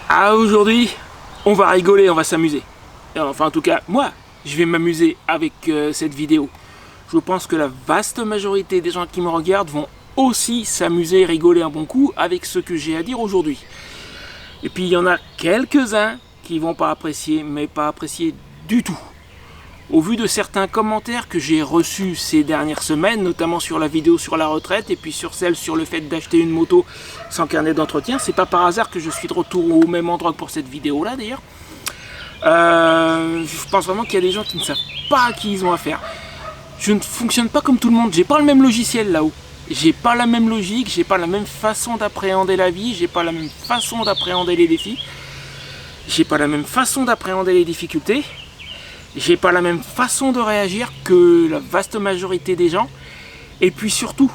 Ah, aujourd'hui, on va rigoler, on va s'amuser. Enfin, en tout cas, moi, je vais m'amuser avec cette vidéo. Je pense que la vaste majorité des gens qui me regardent vont aussi s'amuser, rigoler un bon coup avec ce que j'ai à dire aujourd'hui. Et puis, il y en a quelques-uns qui vont pas apprécier, mais pas apprécier du tout. Au vu de certains commentaires que j'ai reçus ces dernières semaines, notamment sur la vidéo sur la retraite et puis sur celle sur le fait d'acheter une moto sans carnet d'entretien, c'est pas par hasard que je suis de retour au même endroit que pour cette vidéo là d'ailleurs. Je pense vraiment qu'il y a des gens qui ne savent pas à qui ils ont affaire. Je ne fonctionne pas comme tout le monde, j'ai pas le même logiciel là-haut. J'ai pas la même logique, j'ai pas la même façon d'appréhender la vie, j'ai pas la même façon d'appréhender les défis, j'ai pas la même façon d'appréhender les difficultés. J'ai pas la même façon de réagir que la vaste majorité des gens. Et puis surtout,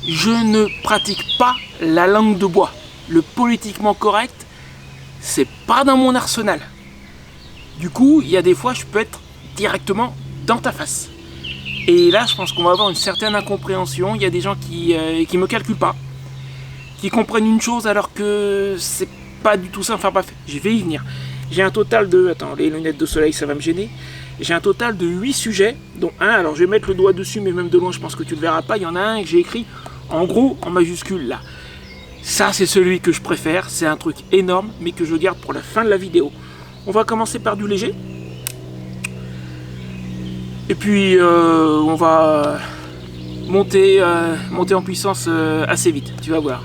je ne pratique pas la langue de bois. Le politiquement correct, c'est pas dans mon arsenal. Du coup, il y a des fois, je peux être directement dans ta face. Et là, je pense qu'on va avoir une certaine incompréhension. Il y a des gens qui me calculent pas, qui comprennent une chose alors que c'est pas du tout ça. Enfin bref, je vais y venir. J'ai un total de... Attends, les lunettes de soleil, ça va me gêner. J'ai un total de 8 sujets, dont un, alors je vais mettre le doigt dessus, mais même de loin, je pense que tu ne le verras pas. Il y en a un que j'ai écrit en gros, en majuscule, là. Ça, c'est celui que je préfère. C'est un truc énorme, mais que je garde pour la fin de la vidéo. On va commencer par du léger. Et puis, on va monter en puissance assez vite, tu vas voir.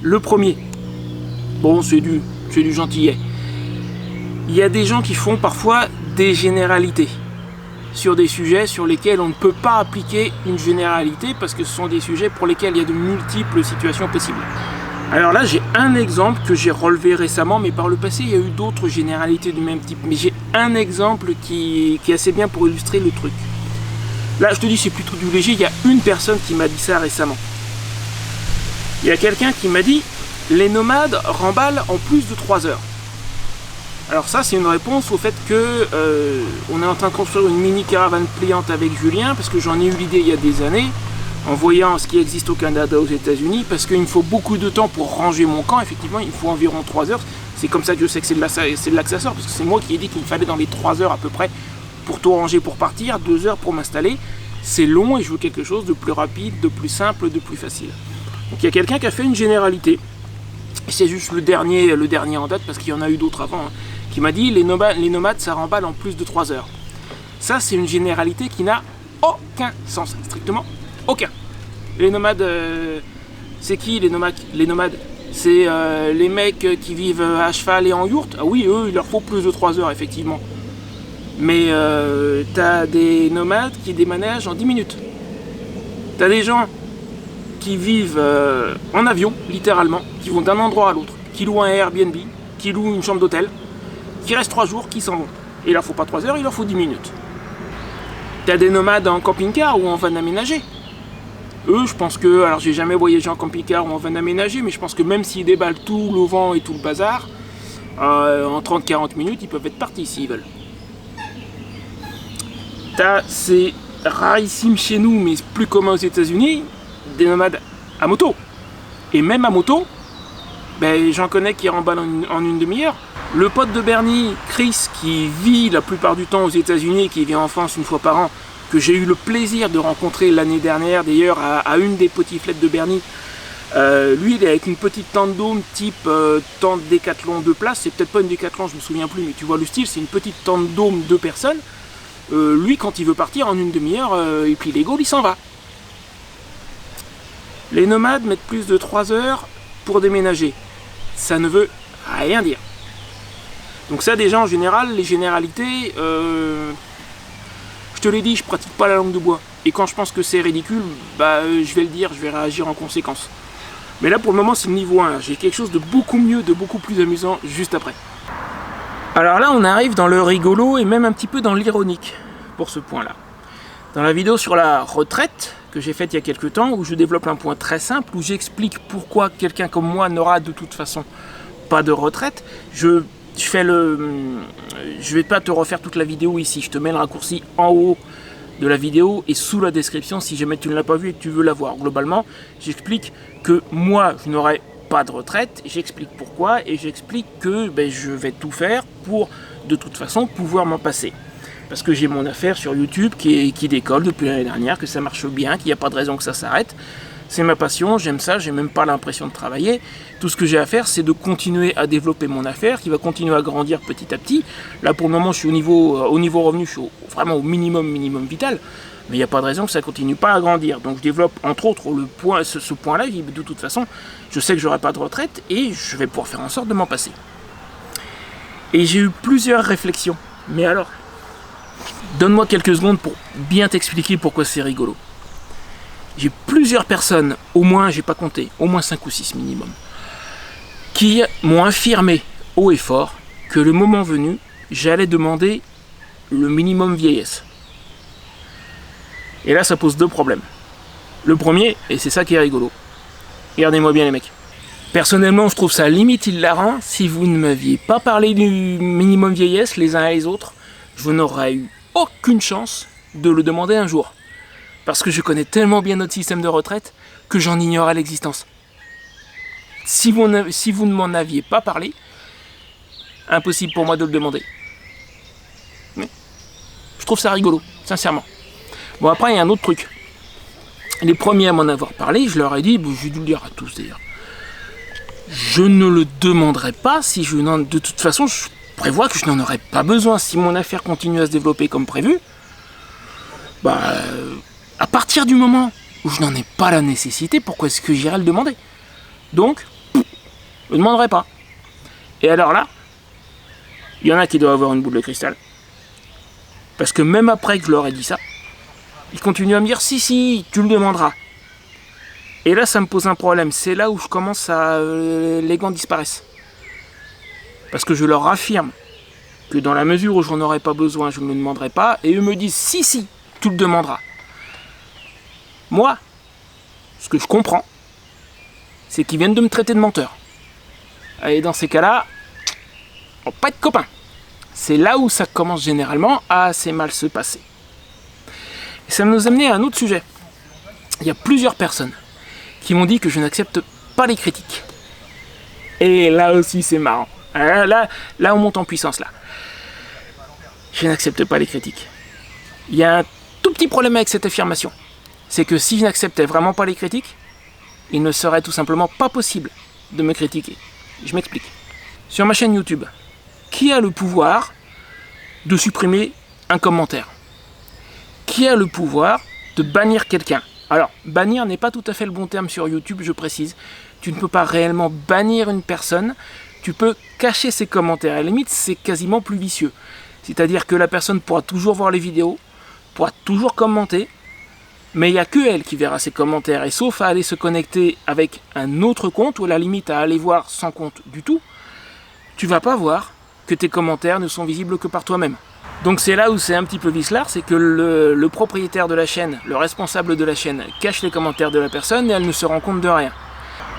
Le premier, bon, c'est du gentillet. Il y a des gens qui font parfois des généralités sur des sujets sur lesquels on ne peut pas appliquer une généralité parce que ce sont des sujets pour lesquels il y a de multiples situations possibles. Alors là, j'ai un exemple que j'ai relevé récemment, mais par le passé, il y a eu d'autres généralités du même type. Mais j'ai un exemple qui est assez bien pour illustrer le truc. Là, je te dis, c'est plutôt du léger. Il y a une personne qui m'a dit ça récemment. Il y a quelqu'un qui m'a dit « Les nomades remballent en plus de 3 heures ». Alors ça, c'est une réponse au fait que on est en train de construire une mini caravane pliante avec Julien, parce que j'en ai eu l'idée il y a des années, en voyant ce qui existe au Canada, aux États-Unis, parce qu'il me faut beaucoup de temps pour ranger mon camp. Effectivement, il faut environ 3 heures. C'est comme ça que je sais que c'est de là que ça sort, parce que c'est moi qui ai dit qu'il me fallait dans les 3 heures à peu près pour tout ranger pour partir, 2 heures pour m'installer. C'est long et je veux quelque chose de plus rapide, de plus simple, de plus facile. Donc il y a quelqu'un qui a fait une généralité. C'est juste le dernier en date, parce qu'il y en a eu d'autres avant, hein, qui m'a dit les nomades ça remballe en plus de 3 heures. Ça, c'est une généralité qui n'a aucun sens, strictement aucun. Les nomades, c'est qui les nomades, c'est les mecs qui vivent à cheval et en yourte. Ah oui, eux, il leur faut plus de 3 heures, effectivement. Mais t'as des nomades qui déménagent en 10 minutes. T'as des gens qui vivent en avion, littéralement, qui vont d'un endroit à l'autre, qui louent un Airbnb, qui louent une chambre d'hôtel, qui restent 3 jours, qui s'en vont. Et il leur faut pas 3 heures, il leur faut 10 minutes. T'as des nomades en camping-car ou en van aménagé. Eux, je pense que, alors j'ai jamais voyagé en camping-car ou en van aménagé, mais je pense que même s'ils déballent tout le vent et tout le bazar, en 30-40 minutes, ils peuvent être partis s'ils veulent. C'est rarissime chez nous, mais plus commun aux États-Unis, des nomades à moto. Et même à moto, ben, j'en connais qui remballent en une demi-heure. Le pote de Bernie, Chris, qui vit la plupart du temps aux États-Unis et qui vient en France une fois par an, que j'ai eu le plaisir de rencontrer l'année dernière, d'ailleurs, à une des petits-flettes de Bernie. Lui, il est avec une petite tente dôme type tente Décathlon 2 places. C'est peut-être pas une Décathlon, je me souviens plus, mais tu vois le style, c'est une petite tente dôme 2 personnes. Lui, quand il veut partir en une demi-heure, et puis les Gaules, il s'en va. Les nomades mettent plus de 3 heures pour déménager. Ça ne veut rien dire. Donc ça, déjà, en général, les généralités, je te l'ai dit, je pratique pas la langue de bois. Et quand je pense que c'est ridicule, bah, je vais le dire, je vais réagir en conséquence. Mais là, pour le moment, c'est le niveau 1. J'ai quelque chose de beaucoup mieux, de beaucoup plus amusant juste après. Alors là, on arrive dans le rigolo et même un petit peu dans l'ironique pour ce point-là. Dans la vidéo sur la retraite que j'ai faite il y a quelques temps, où je développe un point très simple, où j'explique pourquoi quelqu'un comme moi n'aura de toute façon pas de retraite, je vais pas te refaire toute la vidéo ici, je te mets le raccourci en haut de la vidéo et sous la description si jamais tu ne l'as pas vu et que tu veux la voir. Globalement, j'explique que moi, je n'aurai pas de retraite, j'explique pourquoi et j'explique que je vais tout faire pour de toute façon pouvoir m'en passer. Parce que j'ai mon affaire sur YouTube qui décolle depuis l'année dernière, que ça marche bien, qu'il n'y a pas de raison que ça s'arrête. C'est ma passion, j'aime ça, j'ai même pas l'impression de travailler. Tout ce que j'ai à faire, c'est de continuer à développer mon affaire, qui va continuer à grandir petit à petit. Là, pour le moment, je suis au niveau revenu, je suis vraiment au minimum vital. Mais il n'y a pas de raison que ça continue pas à grandir. Donc je développe, entre autres, ce point-là. De toute façon, je sais que j'aurai pas de retraite et je vais pouvoir faire en sorte de m'en passer. Et j'ai eu plusieurs réflexions. Mais alors, donne-moi quelques secondes pour bien t'expliquer pourquoi c'est rigolo. J'ai plusieurs personnes, au moins, j'ai pas compté, au moins 5 ou 6 minimum, qui m'ont affirmé haut et fort que le moment venu, j'allais demander le minimum vieillesse. Et là, ça pose 2 problèmes. Le premier, et c'est ça qui est rigolo, regardez-moi bien les mecs. Personnellement, je trouve ça limite hilarant. Si vous ne m'aviez pas parlé du minimum vieillesse les uns et les autres, je n'aurais eu aucune chance de le demander un jour. Parce que je connais tellement bien notre système de retraite que j'en ignorais l'existence. Si vous ne m'en aviez pas parlé, impossible pour moi de le demander. Mais je trouve ça rigolo, sincèrement. Bon, après, il y a un autre truc. Les premiers à m'en avoir parlé, je leur ai dit, j'ai dû le dire à tous d'ailleurs, je ne le demanderai pas si de toute façon, je prévois que je n'en aurai pas besoin. Si mon affaire continue à se développer comme prévu, à partir du moment où je n'en ai pas la nécessité, pourquoi est-ce que j'irai le demander? Donc, je ne demanderai pas. Et alors là, il y en a qui doivent avoir une boule de cristal. Parce que même après que je leur ai dit ça, ils continuent à me dire si, tu le demanderas. Et là, ça me pose un problème. C'est là où je commence à... les gants disparaissent. Parce que je leur affirme que dans la mesure où je n'en aurai pas besoin, je ne le demanderai pas. Et eux me disent si, tu le demanderas. Moi, ce que je comprends, c'est qu'ils viennent de me traiter de menteur. Et dans ces cas-là, on va pas être copains. C'est là où ça commence généralement à assez mal se passer. Et ça nous a amené à un autre sujet. Il y a plusieurs personnes qui m'ont dit que je n'accepte pas les critiques. Et là aussi c'est marrant. Là on monte en puissance là. Je n'accepte pas les critiques. Il y a un tout petit problème avec cette affirmation. C'est que si je n'acceptais vraiment pas les critiques, il ne serait tout simplement pas possible de me critiquer. Je m'explique. Sur ma chaîne YouTube, qui a le pouvoir de supprimer un commentaire? Qui a le pouvoir de bannir quelqu'un? Alors, bannir n'est pas tout à fait le bon terme sur YouTube, je précise. Tu ne peux pas réellement bannir une personne, tu peux cacher ses commentaires. À la limite, c'est quasiment plus vicieux. C'est-à-dire que la personne pourra toujours voir les vidéos, pourra toujours commenter, mais il n'y a que elle qui verra ses commentaires. Et sauf à aller se connecter avec un autre compte, ou à la limite à aller voir sans compte du tout, tu vas pas voir que tes commentaires ne sont visibles que par toi-même. Donc c'est là où c'est un petit peu vicelard, c'est que le propriétaire de la chaîne, le responsable de la chaîne, cache les commentaires de la personne et elle ne se rend compte de rien.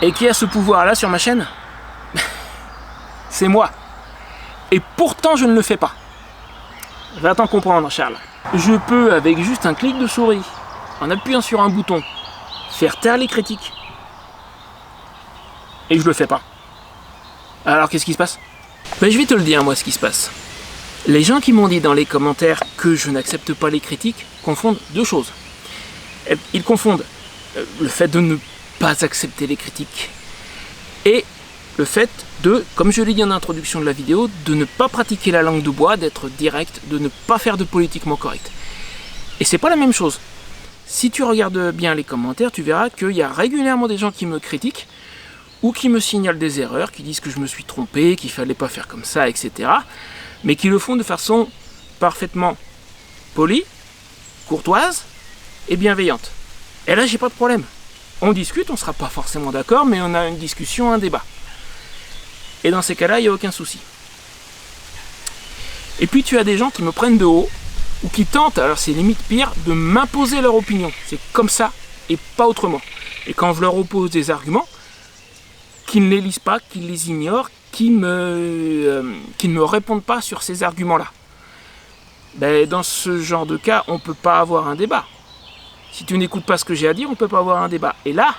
Et qui a ce pouvoir-là sur ma chaîne? C'est moi. Et pourtant je ne le fais pas. Va t'en comprendre, Charles. Je peux, avec juste un clic de souris, en appuyant sur un bouton, faire taire les critiques. Et je le fais pas. Alors qu'est-ce qui se passe? Je vais te le dire moi ce qui se passe. Les gens qui m'ont dit dans les commentaires que je n'accepte pas les critiques confondent 2 choses. Ils confondent le fait de ne pas accepter les critiques et le fait de, comme je l'ai dit en introduction de la vidéo, de ne pas pratiquer la langue de bois, d'être direct, de ne pas faire de politiquement correct. Et c'est pas la même chose. Si tu regardes bien les commentaires, tu verras qu'il y a régulièrement des gens qui me critiquent ou qui me signalent des erreurs, qui disent que je me suis trompé, qu'il fallait pas faire comme ça, etc. Mais qui le font de façon parfaitement polie, courtoise et bienveillante. Et là, j'ai pas de problème. On discute, on sera pas forcément d'accord, mais on a une discussion, un débat. Et dans ces cas-là, il n'y a aucun souci. Et puis tu as des gens qui me prennent de haut, ou qui tentent, alors c'est limite pire, de m'imposer leur opinion. C'est comme ça, et pas autrement. Et quand je leur oppose des arguments, qu'ils ne les lisent pas, qu'ils les ignorent, qui ne me répondent pas sur ces arguments-là. Dans ce genre de cas, on ne peut pas avoir un débat. Si tu n'écoutes pas ce que j'ai à dire, on ne peut pas avoir un débat. Et là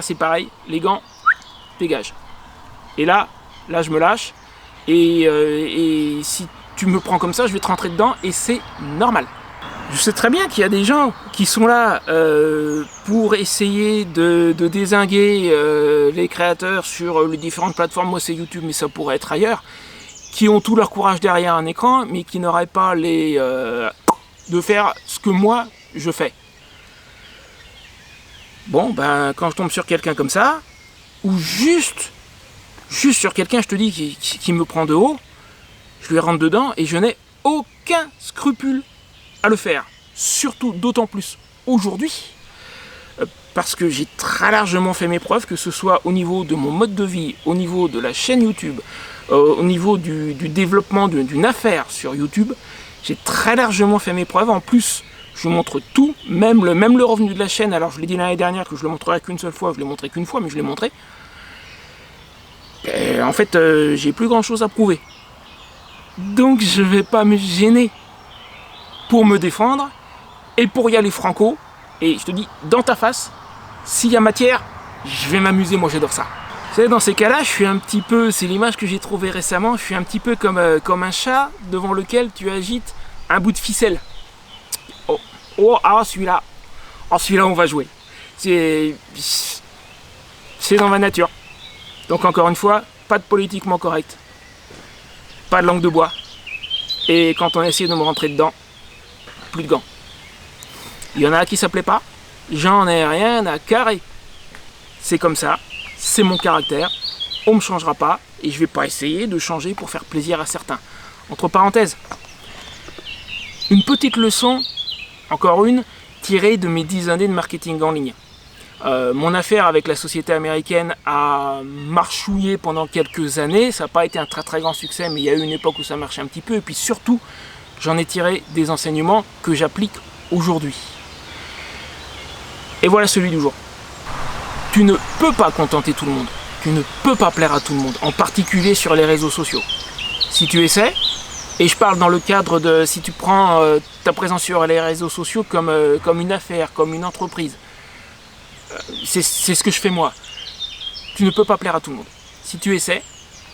c'est pareil, les gants, dégage. Et là je me lâche, et si tu me prends comme ça, je vais te rentrer dedans, et c'est normal. Je sais très bien qu'il y a des gens qui sont là pour essayer de dézinguer les créateurs sur les différentes plateformes. Moi c'est YouTube, mais ça pourrait être ailleurs, qui ont tout leur courage derrière un écran, mais qui n'auraient pas les de faire ce que moi je fais. Bon, ben quand je tombe sur quelqu'un comme ça, ou juste sur quelqu'un, je te dis, qui me prend de haut, je lui rentre dedans et je n'ai aucun scrupule à le faire. Surtout, d'autant plus aujourd'hui, parce que j'ai très largement fait mes preuves, que ce soit au niveau de mon mode de vie, au niveau de la chaîne YouTube, au niveau du développement d'une affaire sur YouTube. J'ai très largement fait mes preuves. En plus, je montre tout, même le revenu de la chaîne. Alors je l'ai dit l'année dernière que je le montrerai qu'une seule fois, je l'ai montré qu'une fois, mais je l'ai montré. Et en fait, j'ai plus grand chose à prouver. Donc je vais pas me gêner pour me défendre et pour y aller franco. Et je te dis, dans ta face, s'il y a matière, je vais m'amuser, moi j'adore ça. Vous savez, dans ces cas-là, je suis un petit peu, c'est l'image que j'ai trouvée récemment, je suis un petit peu comme un chat devant lequel tu agites un bout de ficelle. Celui-là on va jouer. C'est dans ma nature. Donc encore une fois, pas de politiquement correct, pas de langue de bois. Et quand on essaie de me rentrer dedans, plus de gants. Il y en a à qui ça plaît pas, j'en ai rien à carrer. C'est comme ça, c'est mon caractère, on me changera pas, et je vais pas essayer de changer pour faire plaisir à certains. Entre parenthèses, une petite leçon, encore une, tirée de mes 10 années de marketing en ligne. Mon affaire avec la société américaine a marchouillé pendant quelques années, ça n'a pas été un très très grand succès, mais il y a eu une époque où ça marchait un petit peu, et puis surtout, j'en ai tiré des enseignements que j'applique aujourd'hui. Et voilà celui du jour. Tu ne peux pas contenter tout le monde, tu ne peux pas plaire à tout le monde, en particulier sur les réseaux sociaux. Si tu essaies, et je parle dans le cadre de si tu prends ta présence sur les réseaux sociaux comme une affaire, comme une entreprise, c'est ce que je fais moi. Tu ne peux pas plaire à tout le monde. Si tu essaies,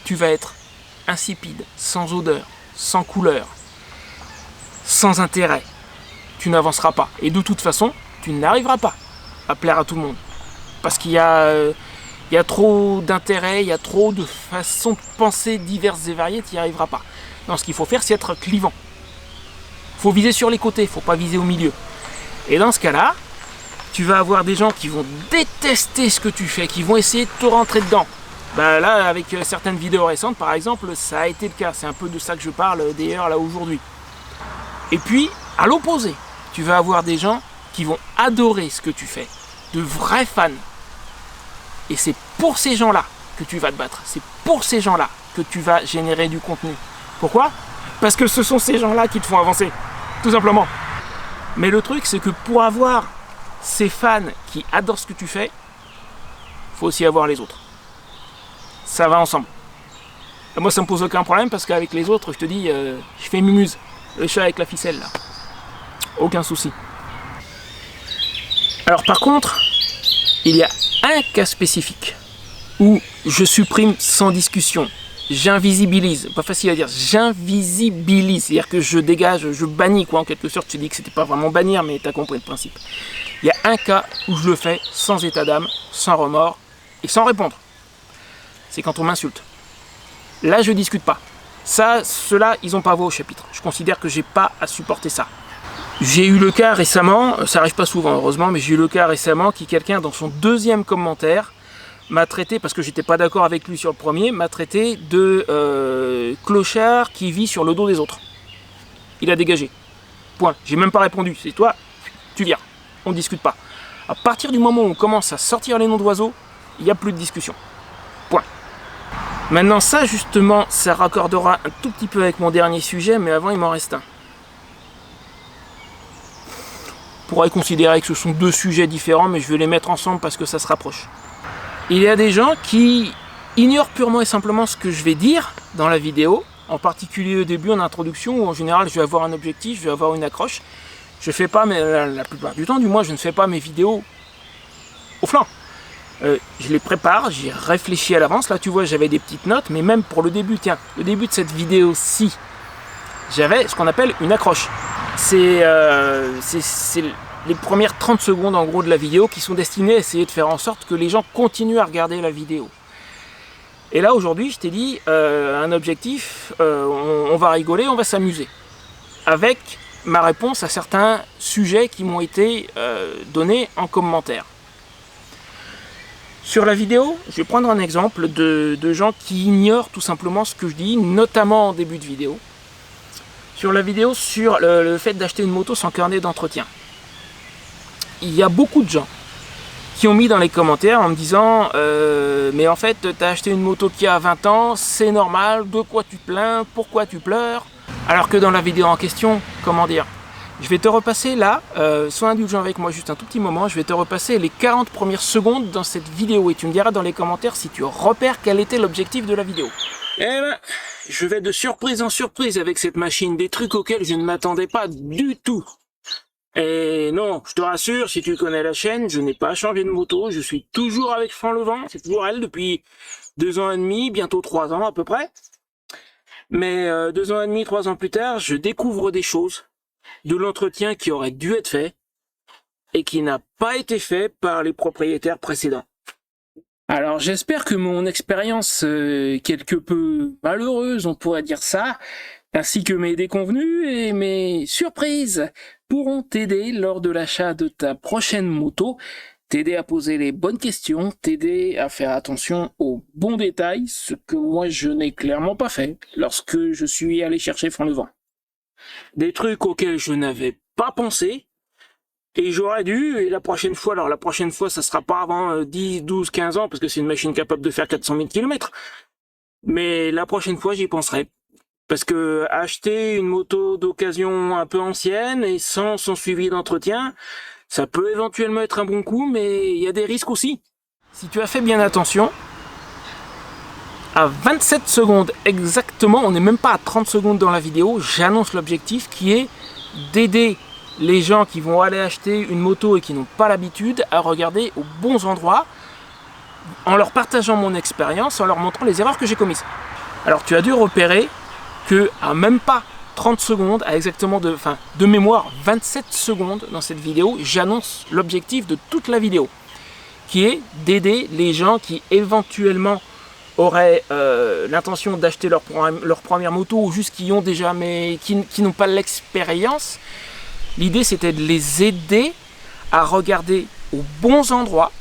tu vas être insipide, sans odeur, sans couleur, sans intérêt. Tu n'avanceras pas. Et de toute façon, tu n'arriveras pas à plaire à tout le monde. Parce qu'il y a trop d'intérêt, il y a trop de façons de penser diverses et variées, tu n'y arriveras pas. Non, ce qu'il faut faire, c'est être clivant. Il faut viser sur les côtés, il ne faut pas viser au milieu. Et dans ce cas-là, tu vas avoir des gens qui vont détester ce que tu fais, qui vont essayer de te rentrer dedans. Ben là, avec certaines vidéos récentes, par exemple, ça a été le cas. C'est un peu de ça que je parle d'ailleurs là aujourd'hui. Et puis, à l'opposé, tu vas avoir des gens qui vont adorer ce que tu fais. De vrais fans. Et c'est pour ces gens-là que tu vas te battre. C'est pour ces gens-là que tu vas générer du contenu. Pourquoi ? Parce que ce sont ces gens-là qui te font avancer. Tout simplement. Mais le truc, c'est que pour avoir ces fans qui adorent ce que tu fais, il faut aussi avoir les autres. Ça va ensemble. Et moi, ça me pose aucun problème parce qu'avec les autres, je te dis, je fais mumuse. Le chat avec la ficelle, là. Aucun souci. Alors par contre, il y a un cas spécifique où je supprime sans discussion. J'invisibilise, pas facile à dire, j'invisibilise, c'est-à-dire que je dégage, je bannis quoi en quelque sorte. Tu dis que c'était pas vraiment bannir, mais tu as compris le principe. Il y a un cas où je le fais sans état d'âme, sans remords et sans répondre. C'est quand on m'insulte. Là, je discute pas. Ça, ceux-là, ils n'ont pas voix au chapitre. Je considère que j'ai pas à supporter ça. J'ai eu le cas récemment, ça arrive pas souvent heureusement, mais j'ai eu le cas récemment qui quelqu'un dans son deuxième commentaire m'a traité, parce que j'étais pas d'accord avec lui sur le premier, m'a traité de clochard qui vit sur le dos des autres. Il a dégagé. Point. J'ai même pas répondu. C'est toi, tu vires. On ne discute pas. À partir du moment où on commence à sortir les noms d'oiseaux, il n'y a plus de discussion. Point. Maintenant ça justement, ça raccordera un tout petit peu avec mon dernier sujet, mais avant il m'en reste un. On pourrait considérer que ce sont deux sujets différents, mais je vais les mettre ensemble parce que ça se rapproche. Il y a des gens qui ignorent purement et simplement ce que je vais dire dans la vidéo, en particulier au début, en introduction, où en général je vais avoir un objectif, je vais avoir une accroche. Je fais pas, mais la plupart du temps du moins, je ne fais pas mes vidéos au flanc. Je les prépare, j'y réfléchis à l'avance. Là, tu vois, j'avais des petites notes, mais même pour le début, tiens, le début de cette vidéo-ci, j'avais ce qu'on appelle une accroche. C'est les premières 30 secondes, en gros, de la vidéo qui sont destinées à essayer de faire en sorte que les gens continuent à regarder la vidéo. Et là, aujourd'hui, je t'ai dit, un objectif, on va rigoler, on va s'amuser. Avec ma réponse à certains sujets qui m'ont été donnés en commentaire. Sur la vidéo, je vais prendre un exemple de gens qui ignorent tout simplement ce que je dis, notamment en début de vidéo. Sur la vidéo, sur le fait d'acheter une moto sans carnet d'entretien. Il y a beaucoup de gens qui ont mis dans les commentaires en me disant mais en fait, tu as acheté une moto qui a 20 ans, c'est normal, de quoi tu te plains, pourquoi tu pleures? Alors que dans la vidéo en question, comment dire, je vais te repasser là, sois indulgent avec moi juste un tout petit moment, je vais te repasser les 40 premières secondes dans cette vidéo et tu me diras dans les commentaires si tu repères quel était l'objectif de la vidéo. Eh ben, je vais de surprise en surprise avec cette machine, des trucs auxquels je ne m'attendais pas du tout. Et non, je te rassure, si tu connais la chaîne, je n'ai pas changé de moto, je suis toujours avec Franck Levent, c'est toujours elle depuis 2 ans et demi, bientôt 3 ans à peu près. Mais 2 ans et demi, 3 ans plus tard, je découvre des choses, de l'entretien qui aurait dû être fait et qui n'a pas été fait par les propriétaires précédents. Alors j'espère que mon expérience quelque peu malheureuse, on pourrait dire ça, ainsi que mes déconvenues et mes surprises pourront t'aider lors de l'achat de ta prochaine moto, t'aider à poser les bonnes questions, t'aider à faire attention aux bons détails, ce que moi je n'ai clairement pas fait lorsque je suis allé chercher Franck Levent. Des trucs auxquels je n'avais pas pensé, et j'aurais dû, et la prochaine fois, alors la prochaine fois ça sera pas avant 10, 12, 15 ans, parce que c'est une machine capable de faire 400 000 km, mais la prochaine fois j'y penserai. Parce que acheter une moto d'occasion un peu ancienne et sans son suivi d'entretien, ça peut éventuellement être un bon coup, mais il y a des risques aussi. Si tu as fait bien attention, à 27 secondes exactement, on n'est même pas à 30 secondes dans la vidéo, j'annonce l'objectif qui est d'aider les gens qui vont aller acheter une moto et qui n'ont pas l'habitude à regarder aux bons endroits, en leur partageant mon expérience, en leur montrant les erreurs que j'ai commises. Alors tu as dû repérer que à même pas 30 secondes, à exactement de mémoire 27 secondes dans cette vidéo, j'annonce l'objectif de toute la vidéo, qui est d'aider les gens qui éventuellement auraient l'intention d'acheter leur première moto ou juste qui ont déjà mais qui n'ont pas l'expérience. L'idée c'était de les aider à regarder aux bons endroits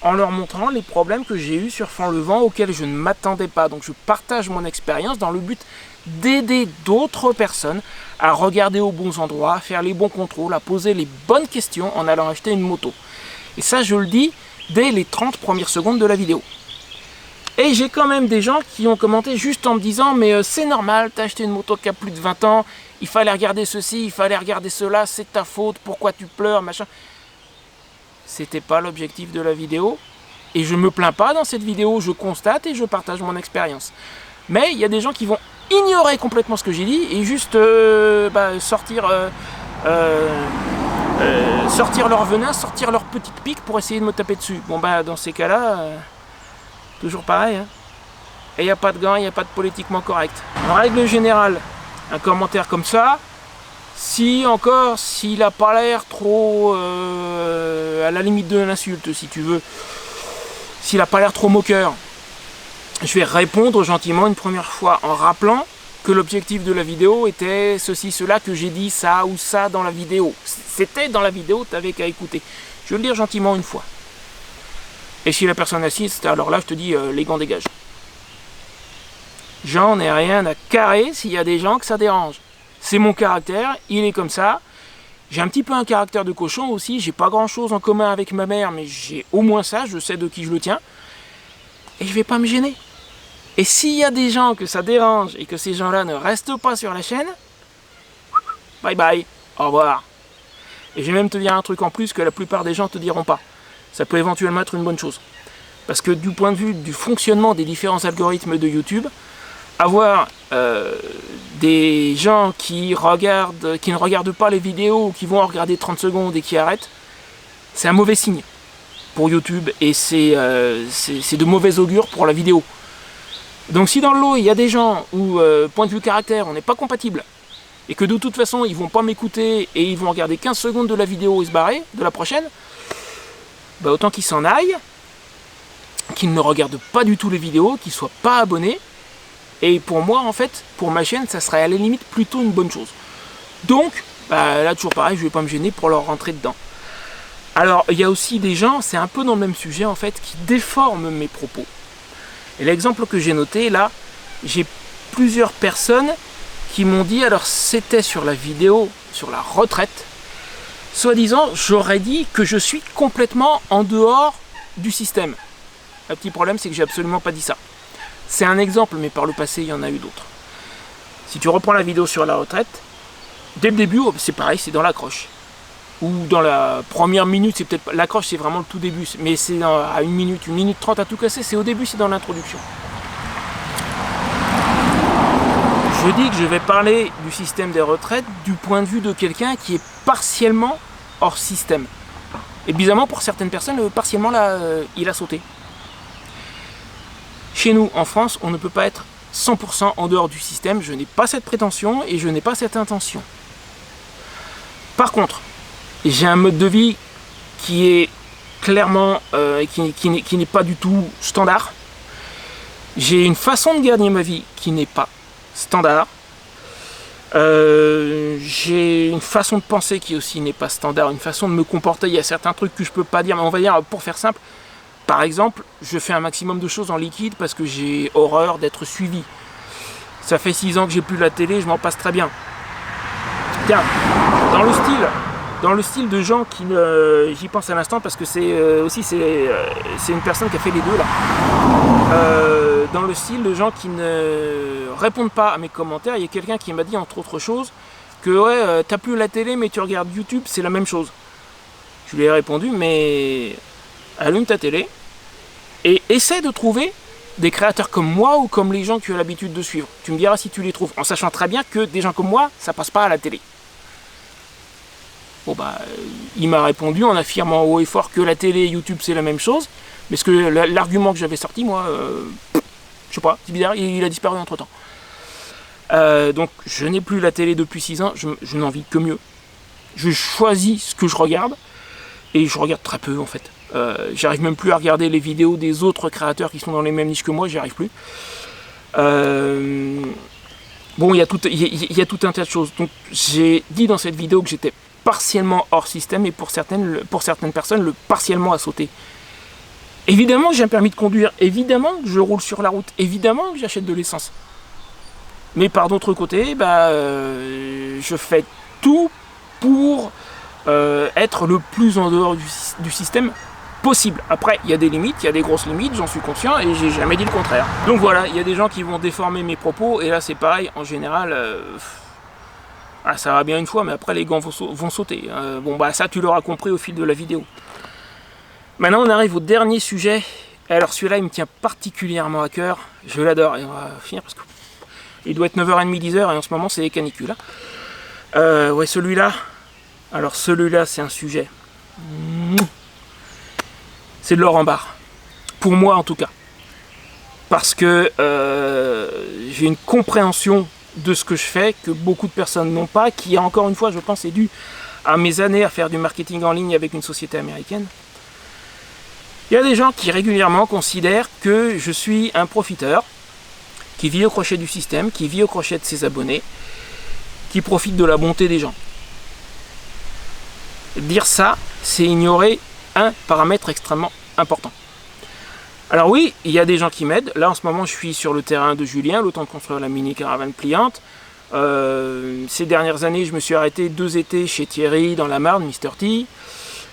en leur montrant les problèmes que j'ai eu sur Franck Levent auxquels je ne m'attendais pas. Donc je partage mon expérience dans le but d'aider d'autres personnes à regarder aux bons endroits, à faire les bons contrôles, à poser les bonnes questions en allant acheter une moto. Et ça, je le dis dès les 30 premières secondes de la vidéo. Et j'ai quand même des gens qui ont commenté juste en me disant « Mais c'est normal, t'as acheté une moto qui a plus de 20 ans, il fallait regarder ceci, il fallait regarder cela, c'est ta faute, pourquoi tu pleures, machin. » C'était pas l'objectif de la vidéo. Et je me plains pas dans cette vidéo, je constate et je partage mon expérience. Mais il y a des gens qui vont ignorer complètement ce que j'ai dit et juste sortir leur venin, sortir leur petite pique pour essayer de me taper dessus. Bon dans ces cas-là, toujours pareil. Hein. Et il n'y a pas de gants, il n'y a pas de politiquement correct. En règle générale, un commentaire comme ça, s'il n'a pas l'air trop à la limite de l'insulte, si tu veux, s'il n'a pas l'air trop moqueur, je vais répondre gentiment une première fois en rappelant que l'objectif de la vidéo était ceci, cela, que j'ai dit ça ou ça dans la vidéo. C'était dans la vidéo, t'avais qu'à écouter. Je vais le dire gentiment une fois. Et si la personne assiste, alors là je te dis les gants dégagent. J'en ai rien à carrer s'il y a des gens que ça dérange. C'est mon caractère, il est comme ça. J'ai un petit peu un caractère de cochon aussi, j'ai pas grand chose en commun avec ma mère, mais j'ai au moins ça, je sais de qui je le tiens. Et je vais pas me gêner. Et s'il y a des gens que ça dérange et que ces gens-là ne restent pas sur la chaîne, bye bye, au revoir. Et je vais même te dire un truc en plus que la plupart des gens te diront pas. Ça peut éventuellement être une bonne chose. Parce que du point de vue du fonctionnement des différents algorithmes de YouTube, avoir des gens qui ne regardent pas les vidéos ou qui vont en regarder 30 secondes et qui arrêtent, c'est un mauvais signe. pour YouTube et c'est de mauvais augure pour la vidéo. Donc si dans le lot il y a des gens où point de vue caractère on n'est pas compatible et que de toute façon ils vont pas m'écouter et ils vont regarder 15 secondes de la vidéo et se barrer de la prochaine, bah autant qu'ils s'en aillent, qu'ils ne regardent pas du tout les vidéos, qu'ils soient pas abonnés. Et pour moi en fait, pour ma chaîne, ça serait à la limite plutôt une bonne chose. Donc bah, là toujours pareil, je vais pas me gêner pour leur rentrer dedans. Alors il y a aussi des gens, c'est un peu dans le même sujet en fait, qui déforment mes propos. Et l'exemple que j'ai noté là, j'ai plusieurs personnes qui m'ont dit, alors c'était sur la vidéo sur la retraite, soi-disant j'aurais dit que je suis complètement en dehors du système. Le petit problème c'est que j'ai absolument pas dit ça. C'est un exemple, mais par le passé il y en a eu d'autres. Si tu reprends la vidéo sur la retraite, dès le début c'est pareil, c'est dans l'accroche. Ou dans la première minute, c'est peut-être pas... L'accroche c'est vraiment le tout début, mais c'est à 1 minute 30 à tout casser, c'est au début, c'est dans l'introduction. Je dis que je vais parler du système des retraites du point de vue de quelqu'un qui est partiellement hors système. Et bizarrement pour certaines personnes, partiellement là, il a sauté. Chez nous, en France, on ne peut pas être 100% en dehors du système, je n'ai pas cette prétention et je n'ai pas cette intention. Par contre, j'ai un mode de vie qui est clairement, qui n'est pas du tout standard. J'ai une façon de gagner ma vie qui n'est pas standard. J'ai une façon de penser qui aussi n'est pas standard, une façon de me comporter. Il y a certains trucs que je peux pas dire, mais on va dire, pour faire simple, par exemple, je fais un maximum de choses en liquide parce que j'ai horreur d'être suivi. Ça fait 6 ans que j'ai plus la télé, je m'en passe très bien. Tiens, dans le style de gens qui ne... J'y pense à l'instant parce que c'est une personne qui a fait les deux là. Dans le style de gens qui ne répondent pas à mes commentaires, il y a quelqu'un qui m'a dit entre autres choses que ouais, t'as plus la télé mais tu regardes YouTube, c'est la même chose. Je lui ai répondu mais allume ta télé et essaie de trouver des créateurs comme moi ou comme les gens que tu as l'habitude de suivre. Tu me diras si tu les trouves, en sachant très bien que des gens comme moi, ça passe pas à la télé. Bon bah, il m'a répondu en affirmant haut et fort que la télé et YouTube c'est la même chose, mais ce que l'argument que j'avais sorti, moi, je sais pas, c'est bizarre, il a disparu entre temps. Donc je n'ai plus la télé depuis 6 ans, je n'en vis que mieux. Je choisis ce que je regarde, et je regarde très peu en fait. J'arrive même plus à regarder les vidéos des autres créateurs qui sont dans les mêmes niches que moi, j'y arrive plus. Bon, il y a tout un tas de choses. Donc j'ai dit dans cette vidéo que j'étais partiellement hors système et pour certaines personnes, le partiellement a sauté. Évidemment que j'ai un permis de conduire, évidemment que je roule sur la route, évidemment que j'achète de l'essence. Mais par d'autre côté, bah, je fais tout pour être le plus en dehors du système possible. Après, il y a des limites, il y a des grosses limites, j'en suis conscient et j'ai jamais dit le contraire. Donc voilà, il y a des gens qui vont déformer mes propos et là c'est pareil, en général, ça va bien une fois, mais après les gants vont sauter. Bon bah ça tu l'auras compris au fil de la vidéo. Maintenant on arrive au dernier sujet. Alors celui-là il me tient particulièrement à cœur, je l'adore et on va finir parce que il doit être 9h30, 10h et en ce moment c'est les canicules. Ouais celui-là, alors celui-là c'est un sujet. C'est de l'or en barre. Pour moi en tout cas. Parce que j'ai une compréhension de ce que je fais que beaucoup de personnes n'ont pas, qui encore une fois je pense est dû à mes années à faire du marketing en ligne avec une société américaine. Il y a des gens qui régulièrement considèrent que je suis un profiteur, qui vit au crochet du système, qui vit au crochet de ses abonnés, qui profite de la bonté des gens. Dire ça, c'est ignorer un paramètre extrêmement important. Alors oui, il y a des gens qui m'aident. Là en ce moment je suis sur le terrain de Julien, le temps de construire la mini caravane pliante. Ces dernières années je me suis arrêté 2 étés chez Thierry dans la Marne, Mr T.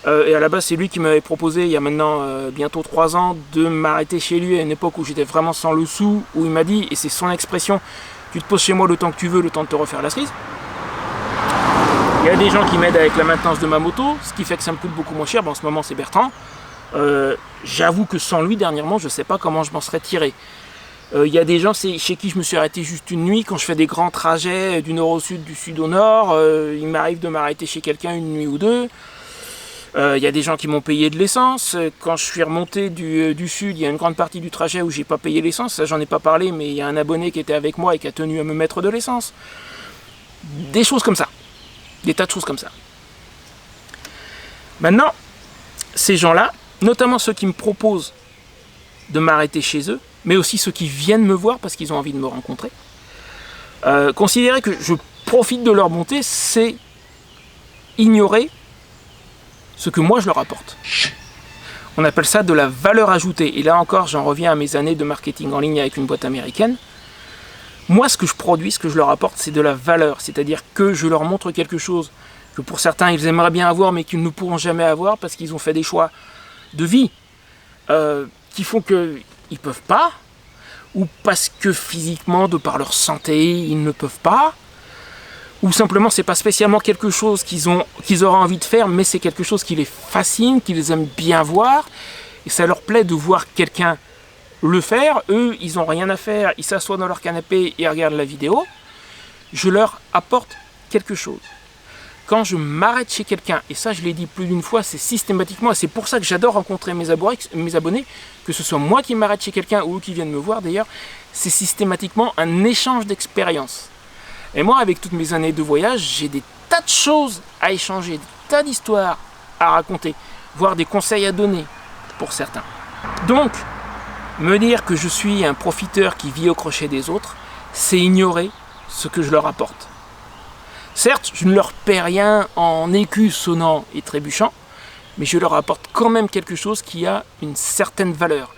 Et à la base c'est lui qui m'avait proposé il y a maintenant bientôt 3 ans de m'arrêter chez lui à une époque où j'étais vraiment sans le sou, où il m'a dit, et c'est son expression, tu te poses chez moi le temps que tu veux, le temps de te refaire la cerise. Il y a des gens qui m'aident avec la maintenance de ma moto, ce qui fait que ça me coûte beaucoup moins cher. Bon, en ce moment c'est Bertrand. J'avoue que sans lui dernièrement je ne sais pas comment je m'en serais tiré. Il y a des gens chez qui je me suis arrêté juste une nuit quand je fais des grands trajets du nord au sud, du sud au nord. Il m'arrive de m'arrêter chez quelqu'un une nuit ou deux. Il y a des gens qui m'ont payé de l'essence. Quand je suis remonté du sud, il y a une grande partie du trajet où j'ai pas payé l'essence. Ça, j'en ai pas parlé, mais il y a un abonné qui était avec moi et qui a tenu à me mettre de l'essence. Des choses comme ça. Des tas de choses comme ça. Maintenant, ces gens-là, notamment ceux qui me proposent de m'arrêter chez eux, mais aussi ceux qui viennent me voir parce qu'ils ont envie de me rencontrer, considérer que je profite de leur bonté, c'est ignorer ce que moi je leur apporte. On appelle ça de la valeur ajoutée. Et là encore, j'en reviens à mes années de marketing en ligne avec une boîte américaine. Moi, ce que je produis, ce que je leur apporte, c'est de la valeur. C'est-à-dire que je leur montre quelque chose que pour certains, ils aimeraient bien avoir, mais qu'ils ne pourront jamais avoir parce qu'ils ont fait des choix de vie qui font qu'ils ne peuvent pas, ou parce que physiquement, de par leur santé, ils ne peuvent pas, ou simplement c'est pas spécialement quelque chose qu'ils auraient envie de faire, mais c'est quelque chose qui les fascine, qui les aiment bien voir, et ça leur plaît de voir quelqu'un le faire. Eux, ils n'ont rien à faire, ils s'assoient dans leur canapé et regardent la vidéo. Je leur apporte quelque chose. Quand je m'arrête chez quelqu'un, et ça je l'ai dit plus d'une fois, c'est systématiquement, et c'est pour ça que j'adore rencontrer mes abonnés, que ce soit moi qui m'arrête chez quelqu'un ou eux qui viennent me voir d'ailleurs, c'est systématiquement un échange d'expériences. Et moi, avec toutes mes années de voyage, j'ai des tas de choses à échanger, des tas d'histoires à raconter, voire des conseils à donner pour certains. Donc, me dire que je suis un profiteur qui vit au crochet des autres, c'est ignorer ce que je leur apporte. Certes, je ne leur paie rien en écus sonnant et trébuchant, mais je leur apporte quand même quelque chose qui a une certaine valeur.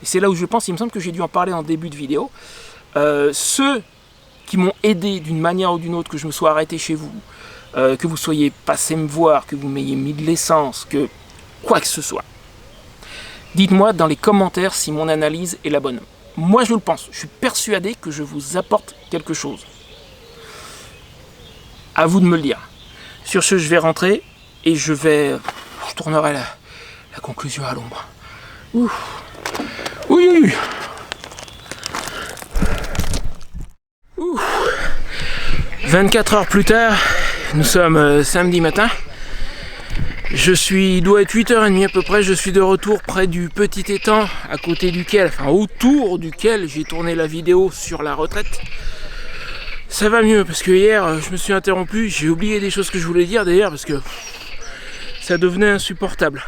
Et c'est là où je pense, il me semble que j'ai dû en parler en début de vidéo, ceux qui m'ont aidé d'une manière ou d'une autre, que je me sois arrêté chez vous, que vous soyez passé me voir, que vous m'ayez mis de l'essence, que quoi que ce soit. Dites-moi dans les commentaires si mon analyse est la bonne. Moi je le pense, je suis persuadé que je vous apporte quelque chose. À vous de me le dire. Sur ce, je vais rentrer et je tournerai la conclusion à l'ombre. Ouh. Oui. Ouh. 24 heures plus tard, nous sommes samedi matin. Il doit être 8h30 à peu près, je suis de retour près du petit étang autour duquel j'ai tourné la vidéo sur la retraite. Ça va mieux parce que hier je me suis interrompu, j'ai oublié des choses que je voulais dire d'ailleurs parce que ça devenait insupportable.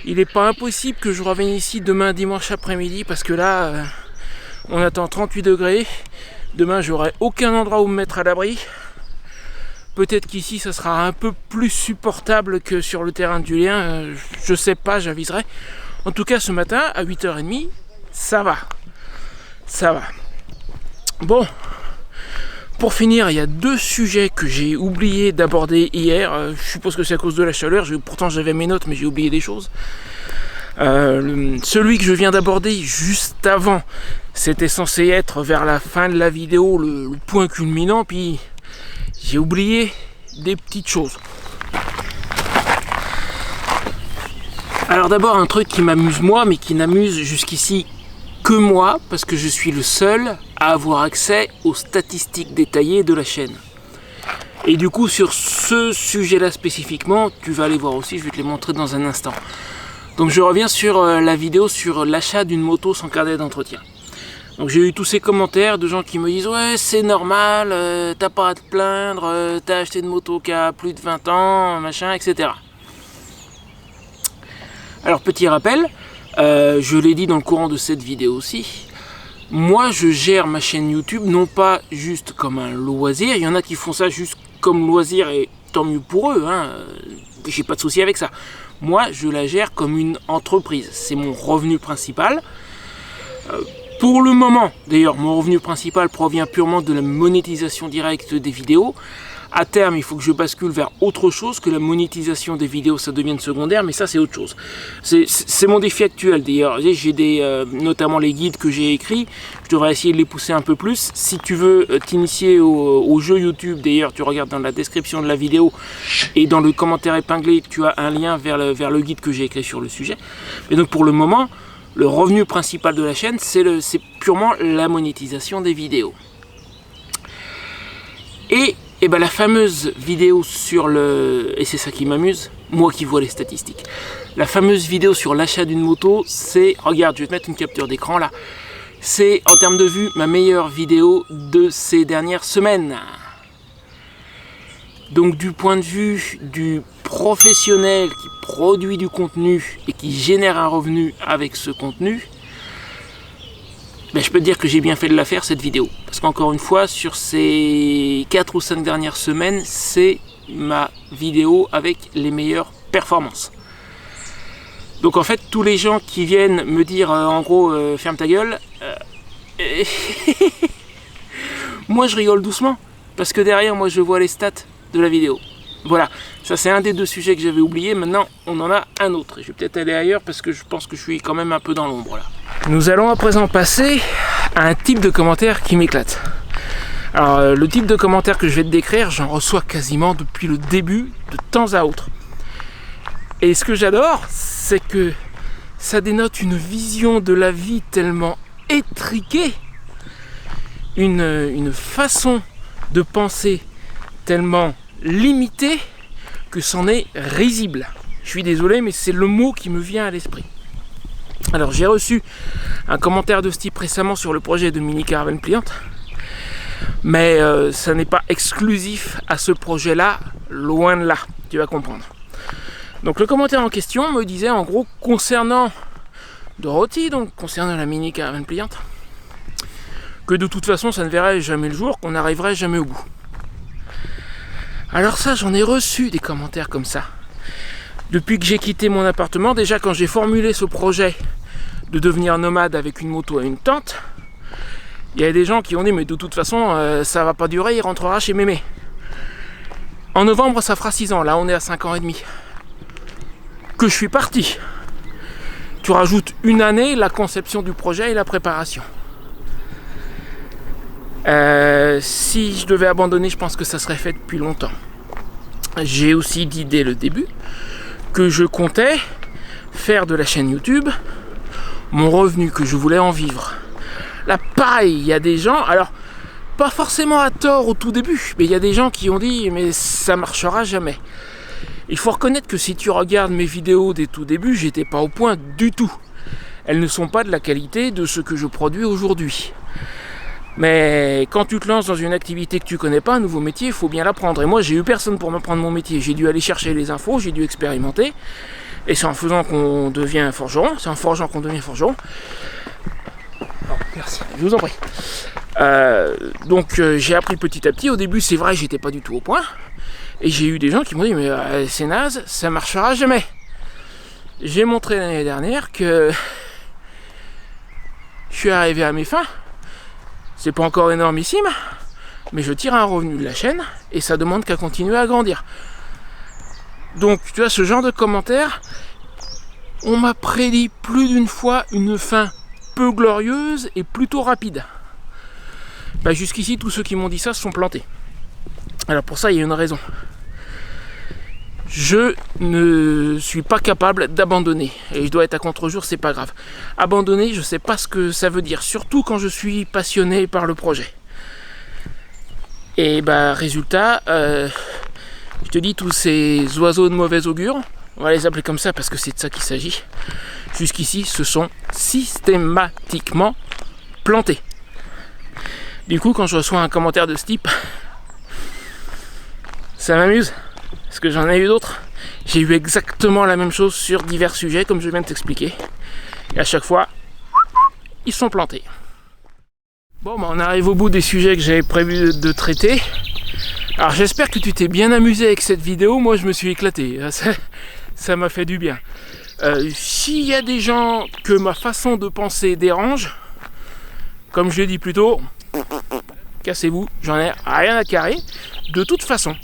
Il n'est pas impossible que je revienne ici demain dimanche après-midi parce que là on attend 38 degrés. Demain j'aurai aucun endroit où me mettre à l'abri. Peut-être qu'ici ça sera un peu plus supportable que sur le terrain de Julien, je sais pas, j'aviserai. En tout cas ce matin à 8h30, ça va. Bon, pour finir, il y a deux sujets que j'ai oublié d'aborder hier. Je suppose que c'est à cause de la chaleur, pourtant j'avais mes notes mais j'ai oublié des choses. Celui que je viens d'aborder juste avant, c'était censé être vers la fin de la vidéo le point culminant, puis j'ai oublié des petites choses. Alors d'abord un truc qui m'amuse moi, mais qui n'amuse jusqu'ici que moi, parce que je suis le seul à avoir accès aux statistiques détaillées de la chaîne. Et du coup sur ce sujet-là spécifiquement, tu vas aller voir aussi, je vais te les montrer dans un instant. Donc je reviens sur la vidéo sur l'achat d'une moto sans carnet d'entretien. Donc j'ai eu tous ces commentaires de gens qui me disent « Ouais, c'est normal, t'as pas à te plaindre, t'as acheté une moto qui a plus de 20 ans, machin, etc. » Alors petit rappel, je l'ai dit dans le courant de cette vidéo aussi, moi je gère ma chaîne YouTube non pas juste comme un loisir, il y en a qui font ça juste comme loisir et tant mieux pour eux, hein, j'ai pas de souci avec ça. Moi je la gère comme une entreprise, c'est mon revenu principal. Pour le moment, d'ailleurs, mon revenu principal provient purement de la monétisation directe des vidéos. À terme, il faut que je bascule vers autre chose, que la monétisation des vidéos, ça devienne secondaire, mais ça, c'est autre chose. C'est mon défi actuel, d'ailleurs. J'ai notamment les guides que j'ai écrits, je devrais essayer de les pousser un peu plus. Si tu veux t'initier au jeu YouTube, d'ailleurs, tu regardes dans la description de la vidéo et dans le commentaire épinglé, tu as un lien vers le guide que j'ai écrit sur le sujet. Et donc, pour le moment, le revenu principal de la chaîne, c'est purement la monétisation des vidéos. Et Et ben la fameuse vidéo sur le... Et c'est ça qui m'amuse, moi qui vois les statistiques. La fameuse vidéo sur l'achat d'une moto, c'est... Regarde, je vais te mettre une capture d'écran là. C'est, en termes de vues, ma meilleure vidéo de ces dernières semaines. Donc du point de vue du professionnel qui produit du contenu et qui génère un revenu avec ce contenu, ben, je peux te dire que j'ai bien fait de la faire cette vidéo. Parce qu'encore une fois, sur ces 4 ou 5 dernières semaines, c'est ma vidéo avec les meilleures performances. Donc en fait, tous les gens qui viennent me dire en gros ferme ta gueule, moi je rigole doucement. Parce que derrière, moi je vois les stats de la vidéo. Voilà, ça c'est un des 2 sujets que j'avais oublié. Maintenant, on en a un autre. Et je vais peut-être aller ailleurs parce que je pense que je suis quand même un peu dans l'ombre là. Nous allons à présent passer à un type de commentaire qui m'éclate. Alors, le type de commentaire que je vais te décrire, j'en reçois quasiment depuis le début, de temps à autre. Et ce que j'adore, c'est que ça dénote une vision de la vie tellement étriquée, une façon de penser tellement limitée que c'en est risible. Je suis désolé, mais c'est le mot qui me vient à l'esprit. Alors j'ai reçu un commentaire de ce type récemment sur le projet de mini caravane pliante, mais ça n'est pas exclusif à ce projet-là, loin de là, tu vas comprendre. Donc le commentaire en question me disait en gros concernant Dorothy, donc concernant la mini caravane pliante, que de toute façon ça ne verrait jamais le jour, qu'on n'arriverait jamais au bout. Alors ça, j'en ai reçu des commentaires comme ça. Depuis que j'ai quitté mon appartement, déjà quand j'ai formulé ce projet de devenir nomade avec une moto et une tente, il y a des gens qui ont dit mais de toute façon ça va pas durer, il rentrera chez mémé. En novembre ça fera 6 ans, là on est à 5 ans et demi que je suis parti. Tu rajoutes une année, la conception du projet et la préparation. Si je devais abandonner, je pense que ça serait fait depuis longtemps. J'ai aussi dit dès le début que je comptais faire de la chaîne YouTube mon revenu, que je voulais en vivre. Là, pareil, il y a des gens, alors pas forcément à tort au tout début, mais il y a des gens qui ont dit mais ça marchera jamais. Il faut reconnaître que si tu regardes mes vidéos des tout débuts, j'étais pas au point du tout. Elles ne sont pas de la qualité de ce que je produis aujourd'hui. Mais quand tu te lances dans une activité que tu connais pas, un nouveau métier, il faut bien l'apprendre. Et moi, j'ai eu personne pour m'apprendre mon métier. J'ai dû aller chercher les infos, j'ai dû expérimenter. Et c'est en faisant qu'on devient forgeron, c'est en forgeant qu'on devient forgeron. Oh, merci, je vous en prie. Donc j'ai appris petit à petit. Au début, c'est vrai, j'étais pas du tout au point. Et j'ai eu des gens qui m'ont dit mais c'est naze, ça marchera jamais. J'ai montré l'année dernière que je suis arrivé à mes fins. C'est pas encore énormissime, mais je tire un revenu de la chaîne et ça demande qu'à continuer à grandir. Donc tu vois, ce genre de commentaires, on m'a prédit plus d'une fois une fin peu glorieuse et plutôt rapide. Bah, jusqu'ici, tous ceux qui m'ont dit ça se sont plantés. Alors pour ça, il y a une raison. Je ne suis pas capable d'abandonner. Et je dois être à contre-jour, c'est pas grave. Abandonner, je sais pas ce que ça veut dire. Surtout quand je suis passionné par le projet. Et bah résultat, je te dis, tous ces oiseaux de mauvais augure, on va les appeler comme ça parce que c'est de ça qu'il s'agit, jusqu'ici se sont systématiquement plantés. Du coup, quand je reçois un commentaire de ce type, ça m'amuse. Parce que j'en ai eu d'autres. J'ai eu exactement la même chose sur divers sujets, comme je viens de t'expliquer. Et à chaque fois, ils sont plantés. Bon, bah on arrive au bout des sujets que j'avais prévu de traiter. Alors j'espère que tu t'es bien amusé avec cette vidéo. Moi, je me suis éclaté. Ça m'a fait du bien. S'il y a des gens que ma façon de penser dérange, comme je l'ai dit plus tôt, cassez-vous, j'en ai rien à carrer. De toute façon,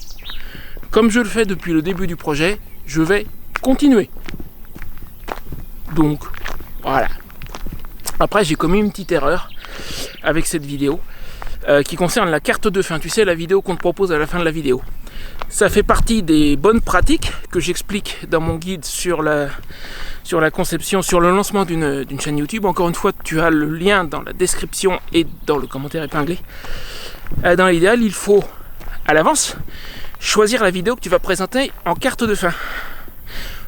comme je le fais depuis le début du projet, je vais continuer. Donc, voilà. Après, j'ai commis une petite erreur avec cette vidéo qui concerne la carte de fin. Tu sais, la vidéo qu'on te propose à la fin de la vidéo. Ça fait partie des bonnes pratiques que j'explique dans mon guide sur la conception, sur le lancement d'une chaîne YouTube. Encore une fois, tu as le lien dans la description et dans le commentaire épinglé. Dans l'idéal, il faut à l'avance, choisir la vidéo que tu vas présenter en carte de fin.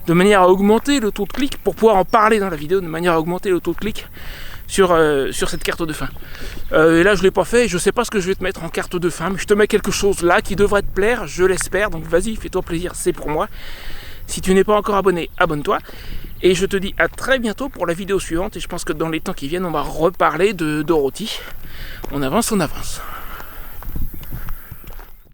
De manière à augmenter le taux de clic, pour pouvoir en parler dans la vidéo, de manière à augmenter le taux de clic sur cette carte de fin. Et là je ne l'ai pas fait, je ne sais pas ce que je vais te mettre en carte de fin, mais je te mets quelque chose là qui devrait te plaire, je l'espère, donc vas-y, fais-toi plaisir, c'est pour moi. Si tu n'es pas encore abonné, abonne-toi. Et je te dis à très bientôt pour la vidéo suivante, et je pense que dans les temps qui viennent, on va reparler de Dorothy. On avance, on avance.